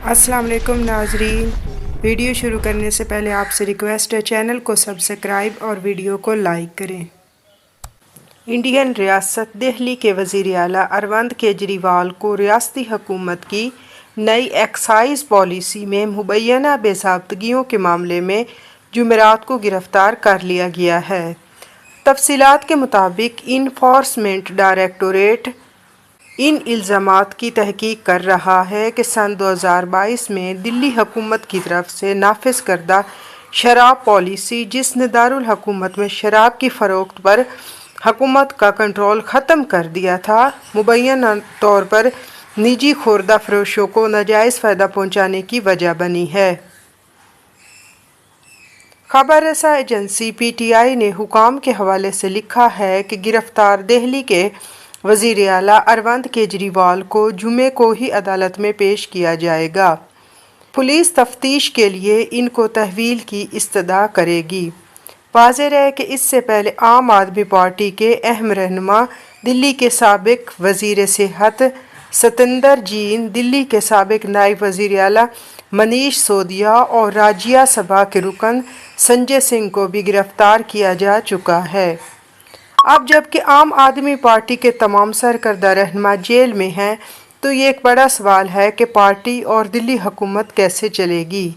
अस्सलाम वालेकुम नाजरीन। वीडियो शुरू करने से पहले आपसे रिक्वेस्ट है, चैनल को सब्सक्राइब और वीडियो को लाइक करें। इंडियन रियासत दिल्ली के वज़ीर आला अरविंद केजरीवाल को रियासती हुकूमत की नई एक्साइज पॉलिसी में मुबैना बेज़ाब्तगियों के मामले में जुमेरात को गिरफ्तार कर लिया गया है। तफसीलात के मुताबिक इन्फोर्समेंट डायरेक्टोरेट इन इल्ज़ामात की तहकीक कर रहा है कि सन 2022 में दिल्ली हुकूमत की तरफ से नाफिज करदा शराब पॉलिसी, जिसने दारुल हुकूमत में शराब की फ़रोख्त पर हुकूमत का कंट्रोल ख़त्म कर दिया था, मुबैना तौर पर निजी खुर्दा फरोशों को नाजायज़ फ़ायदा पहुँचाने की वजह बनी है। खबर रसा एजेंसी PTI ने हुकाम के हवाले से लिखा है कि गिरफ्तार दिल्ली के वज़ीर आला अरविंद केजरीवाल को जुमे को ही अदालत में पेश किया जाएगा। पुलिस तफ्तीश के लिए इनको तहवील की इस्तदा करेगी। वाज़ेह है कि इससे पहले आम आदमी पार्टी के अहम रहनुमा, दिल्ली के साबिक वज़ीर सेहत सतेंद्र जैन, दिल्ली के साबिक नायब वज़ीर आला मनीष सिसोदिया और राज्य सभा के रुकन संजय सिंह को भी गिरफ्तार किया जा चुका है। अब जबकि आम आदमी पार्टी के तमाम सरकर्दा रहनुमा जेल में हैं, तो ये एक बड़ा सवाल है कि पार्टी और दिल्ली हुकूमत कैसे चलेगी।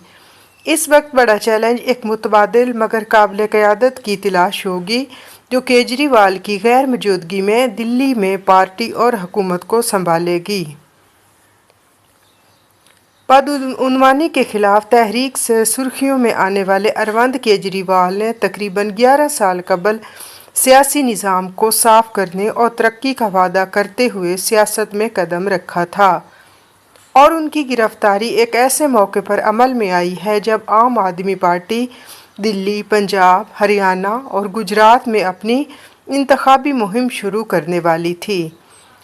इस वक्त बड़ा चैलेंज एक मुतबादिल मगर काबिल क़यादत की तलाश होगी, जो केजरीवाल की गैर मौजूदगी में दिल्ली में पार्टी और हुकूमत को संभालेगी। बदउनवानी के खिलाफ तहरीक से सुर्खियों में आने वाले अरविंद केजरीवाल ने तकरीबन 11 साल कबल सियासी निज़ाम को साफ करने और तरक्की का वादा करते हुए सियासत में कदम रखा था, और उनकी गिरफ्तारी एक ऐसे मौके पर अमल में आई है जब आम आदमी पार्टी दिल्ली, पंजाब, हरियाणा और गुजरात में अपनी इंतखाबी मुहिम शुरू करने वाली थी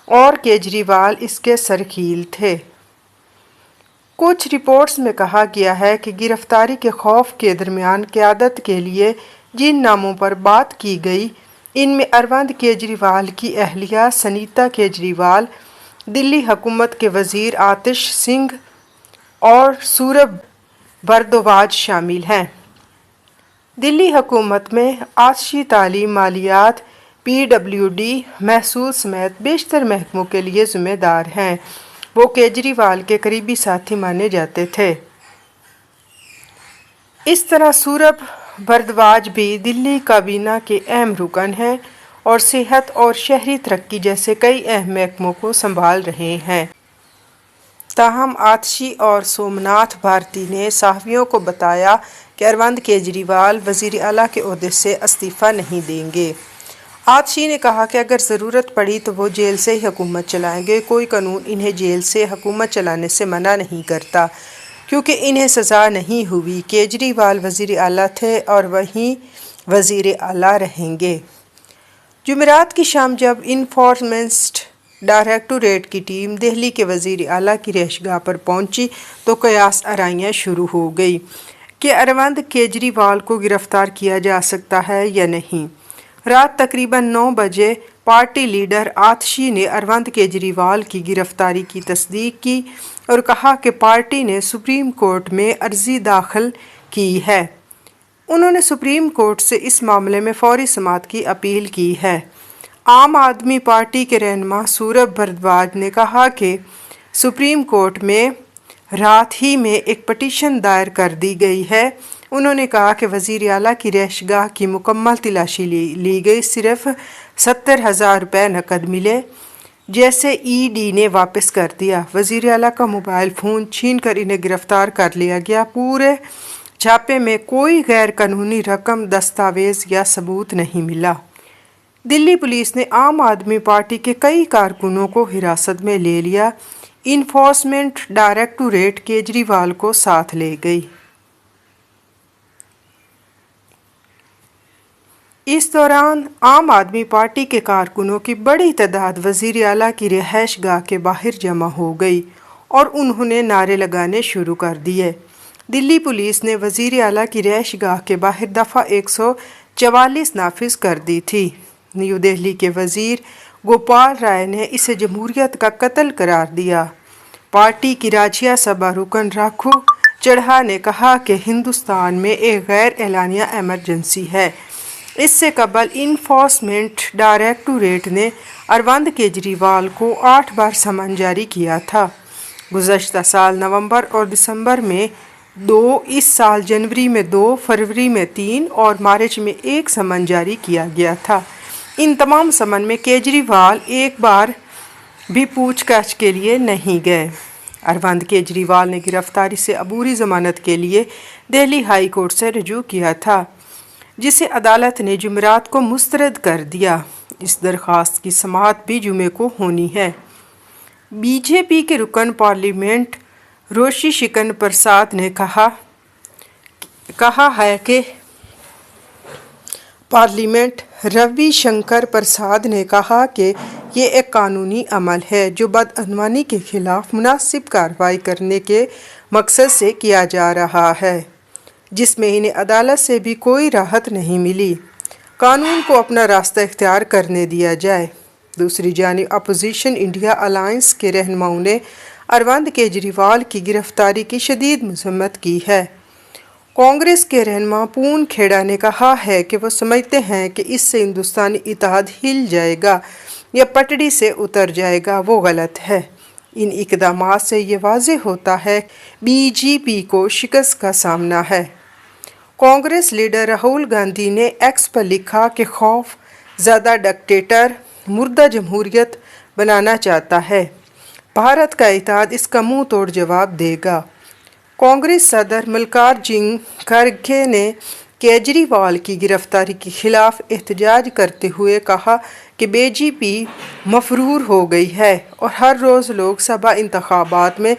और केजरीवाल इसके सरकील थे। कुछ रिपोर्ट्स में कहा गया है कि गिरफ्तारी के खौफ के दरमियान क़यादत के लिए जिन नामों पर बात की गई, इनमें अरविंद केजरीवाल की अहलिया सनीता केजरीवाल, दिल्ली हुकूमत के वज़ीर आतिश सिंह और सूरभ भारद्वाज शामिल हैं। दिल्ली हुकूमत में आतिशी तालीम, मालियात, PWD, महसूल समेत बेशतर महकमों के लिए ज़िम्मेदार हैं। वो केजरीवाल के करीबी साथी माने जाते थे। इस तरह सूरभ भारद्वाज भी दिल्ली काबीना के अहम रुकन हैं और सेहत और शहरी तरक्की जैसे कई अहम महकमों को संभाल रहे हैं। ताहम आतिशी और सोमनाथ भारती ने सहाफ़ियों को बताया कि अरविंद केजरीवाल वज़ीर आला के ओहदे से इस्तीफ़ा नहीं देंगे। आतिशी ने कहा कि अगर ज़रूरत पड़ी तो वो जेल से ही हुकूमत चलाएंगे। कोई कानून इन्हें जेल से हुकूमत चलाने से मना नहीं करता, क्योंकि इन्हें सज़ा नहीं हुई। केजरीवाल वज़ीर आला थे और वहीं वज़ीर आला रहेंगे। जुमेरात की शाम जब इन्फोर्समेंट डायरेक्टोरेट की टीम दिल्ली के वज़ीर आला की रिहाइशगाह पर पहुंची तो कयास आराइयाँ शुरू हो गई कि अरविंद केजरीवाल को गिरफ्तार किया जा सकता है या नहीं। रात तकरीबन 9 बजे पार्टी लीडर आतिशी ने अरविंद केजरीवाल की गिरफ्तारी की तस्दीक की और कहा कि पार्टी ने सुप्रीम कोर्ट में अर्जी दाखिल की है। उन्होंने सुप्रीम कोर्ट से इस मामले में फौरी समाअत की अपील की है। आम आदमी पार्टी के रहनुमा सूरभ भारद्वाज ने कहा कि सुप्रीम कोर्ट में रात ही में एक पटिशन दायर कर दी गई है। उन्होंने कहा कि वज़ीर आला की रिहाइशगाह की मुकम्मल तलाशी ली गई, सिर्फ 70,000 रुपये नकद मिले, जैसे ED ने वापस कर दिया। वज़ीर आला का मोबाइल फ़ोन छीन कर इन्हें गिरफ़्तार कर लिया गया। पूरे छापे में कोई गैर कानूनी रकम, दस्तावेज़ या सबूत नहीं मिला। दिल्ली पुलिस ने आम आदमी पार्टी के कई कारकुनों को हिरासत में ले लिया। इन्फोर्समेंट डायरेक्टोरेट केजरीवाल को साथ ले गई। इस दौरान आम आदमी पार्टी के कारकुनों की बड़ी तादाद वज़ीर आला की रिहाइशगाह के बाहर जमा हो गई और उन्होंने नारे लगाने शुरू कर दिए। दिल्ली पुलिस ने वज़ीर आला की रिहाइशगाह के बाहर दफ़ा 144 नाफिज कर दी थी। न्यू दिल्ली के वज़ीर गोपाल राय ने इसे जमहूरियत का कत्ल करार दिया। पार्टी की राज्य सभा रुकन राघू चढ़ा ने कहा कि हिंदुस्तान में एक गैर एलानिया इमरजेंसी है। इससे कबल इन्फोर्समेंट डायरेक्टोरेट ने अरविंद केजरीवाल को 8 बार समन जारी किया था। गुज़श्ता साल नवंबर और दिसंबर में 2, इस साल जनवरी में 2, फरवरी में 3 और मार्च में 1 समन जारी किया गया था। इन तमाम समन में केजरीवाल एक बार भी पूछताछ के लिए नहीं गए। अरविंद केजरीवाल ने गिरफ्तारी से अबूरी जमानत के लिए दिल्ली हाई कोर्ट से रुजू किया था, जिसे अदालत ने जुमेरात को मुस्तरद कर दिया। इस दरख्वास्त की समाअत भी जुमे को होनी है। बीजेपी के रुकन पार्लियामेंट रोशी शिकन प्रसाद ने कहा है कि पार्लियामेंट रवि शंकर प्रसाद ने कहा कि ये एक कानूनी अमल है जो बदअमनी के खिलाफ मुनासिब कार्रवाई करने के मकसद से किया जा रहा है, जिसमें इन्हें अदालत से भी कोई राहत नहीं मिली। कानून को अपना रास्ता इख्तियार करने दिया जाए। दूसरी जानिब अपोजिशन इंडिया अलायंस के रहनुमाओं ने अरविंद केजरीवाल की गिरफ्तारी की शदीद मजम्मत की है। कांग्रेस के रहनुमा पून खेड़ा ने कहा है कि वो समझते हैं कि इससे हिंदुस्तानी इत्तेहाद हिल जाएगा या पटड़ी से उतर जाएगा। वो गलत है। इन इक़दामात से ये वाज़ेह होता है बीजेपी को शिकस्त का सामना है। कांग्रेस लीडर राहुल गांधी ने एक्स पर लिखा कि खौफ ज़्यादा डिक्टेटर मुर्दा जमहूरियत बनाना चाहता है। भारत का इत्तेहाद इसका मुंह तोड़ जवाब देगा। कांग्रेस सदर मल्लिकार्जुन खड़गे ने केजरीवाल की गिरफ्तारी के खिलाफ एहतजाज करते हुए कहा कि बीजेपी मफरूर हो गई है और हर रोज़ लोकसभा इंतखाबात में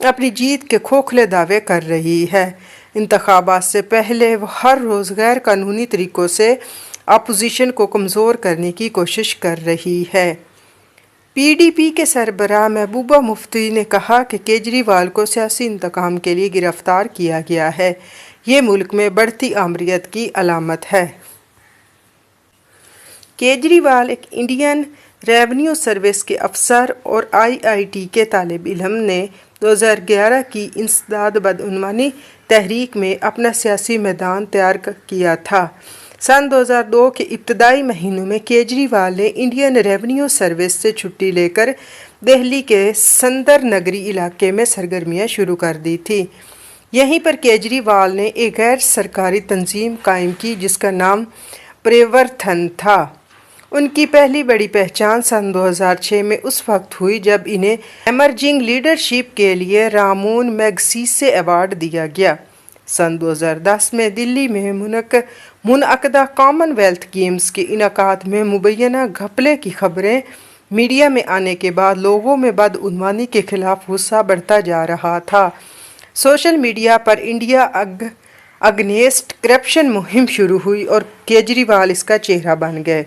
अपनी जीत के खोखले दावे कर रही है। इंतखाबात से पहले वो हर रोज़ गैर कानूनी तरीक़ों से अपोजिशन को कमज़ोर करने की कोशिश कर रही है। पीडीपी के सरबराह महबूबा मुफ्ती ने कहा कि केजरीवाल को सियासी इंतकाम के लिए गिरफ्तार किया गया है। ये मुल्क में बढ़ती आमरीत की अलामत है। केजरीवाल एक इंडियन रेवेन्यू सर्विस के अफसर और IIT के तालिब इल्म ने 2011 की इंसदाद बदउनवानी तहरीक में अपना सियासी मैदान तैयार किया था। सन 2002 के इब्तदाई महीनों में केजरीवाल ने इंडियन रेवेन्यू सर्विस से छुट्टी लेकर दिल्ली के संदर नगरी इलाके में सरगर्मियां शुरू कर दी थी। यहीं पर केजरीवाल ने एक गैर सरकारी तंजीम कायम की जिसका नाम परिवर्तन था। उनकी पहली बड़ी पहचान सन 2006 में उस वक्त हुई जब इन्हें एमर्जिंग लीडरशिप के लिए रामोन मैगसीसे अवार्ड दिया गया। सन 2010 में दिल्ली में मुनअक़दा कॉमनवेल्थ गेम्स के इनेकाद में मुबैना घपले की खबरें मीडिया में आने के बाद लोगों में बदउनवानी के खिलाफ गुस्सा बढ़ता जा रहा था। सोशल मीडिया पर इंडिया अगेंस्ट करप्शन मुहिम शुरू हुई और केजरीवाल इसका चेहरा बन गए।